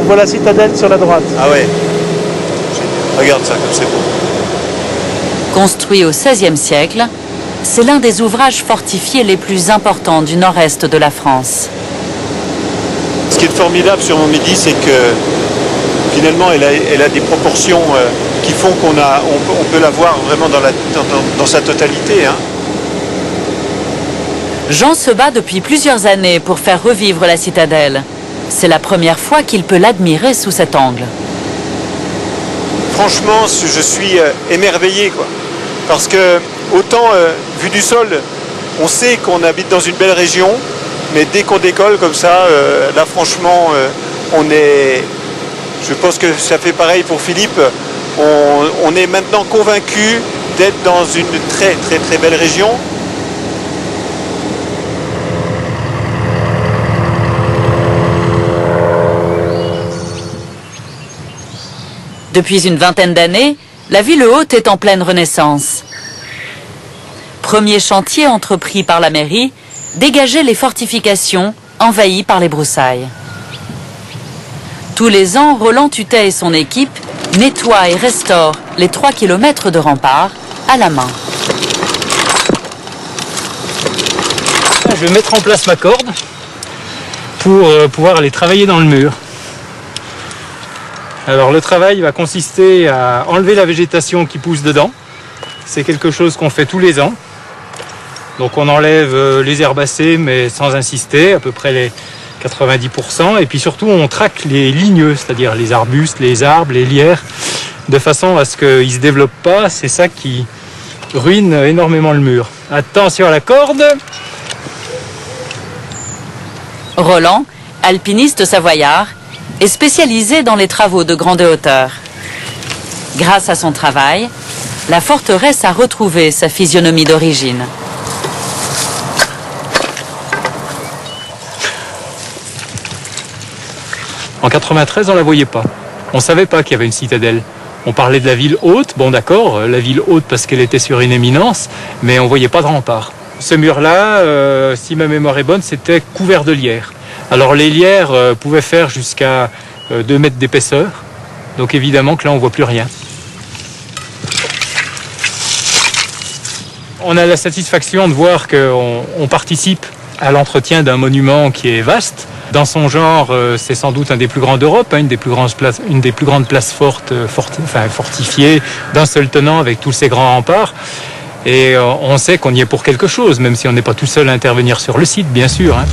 on voit la citadelle sur la droite. Ah ouais. Regarde ça, comme c'est beau. Construit au XVIe siècle, c'est l'un des ouvrages fortifiés les plus importants du nord-est de la France. Ce qui est formidable sur Montmédy, c'est que finalement, elle a des proportions qui font on peut la voir vraiment dans sa totalité. Hein. Jean se bat depuis plusieurs années pour faire revivre la citadelle. C'est la première fois qu'il peut l'admirer sous cet angle. Franchement, je suis émerveillé, quoi. Parce que, autant, vu du sol, on sait qu'on habite dans une belle région, mais dès qu'on décolle comme ça, là, franchement, je pense que ça fait pareil pour Philippe. On est maintenant convaincu d'être dans une très, très, très belle région. Depuis une vingtaine d'années, la ville haute est en pleine renaissance. Premier chantier entrepris par la mairie, dégager les fortifications envahies par les broussailles. Tous les ans, Roland Tutet et son équipe nettoient et restaurent les 3 km de remparts à la main. Je vais mettre en place ma corde pour pouvoir aller travailler dans le mur. Alors le travail va consister à enlever la végétation qui pousse dedans. C'est quelque chose qu'on fait tous les ans. Donc on enlève les herbacées mais sans insister, à peu près les 90%. Et puis surtout on traque les ligneux, c'est-à-dire les arbustes, les arbres, les lierres, de façon à ce qu'ils ne se développent pas. C'est ça qui ruine énormément le mur. Attention à la corde. Roland, alpiniste savoyard, est spécialisé dans les travaux de grande hauteur. Grâce à son travail, la forteresse a retrouvé sa physionomie d'origine. En 93, on ne la voyait pas. On ne savait pas qu'il y avait une citadelle. On parlait de la ville haute, bon d'accord, la ville haute parce qu'elle était sur une éminence, mais on ne voyait pas de rempart. Ce mur-là, si ma mémoire est bonne, c'était couvert de lierre. Alors les lierres pouvaient faire jusqu'à 2 mètres d'épaisseur, donc évidemment que là on ne voit plus rien. On a la satisfaction de voir qu'on participe à l'entretien d'un monument qui est vaste. Dans son genre, c'est sans doute un des plus grands d'Europe, une des plus grandes places fortifiées d'un seul tenant avec tous ces grands remparts. Et on sait qu'on y est pour quelque chose, même si on n'est pas tout seul à intervenir sur le site, bien sûr. Hein.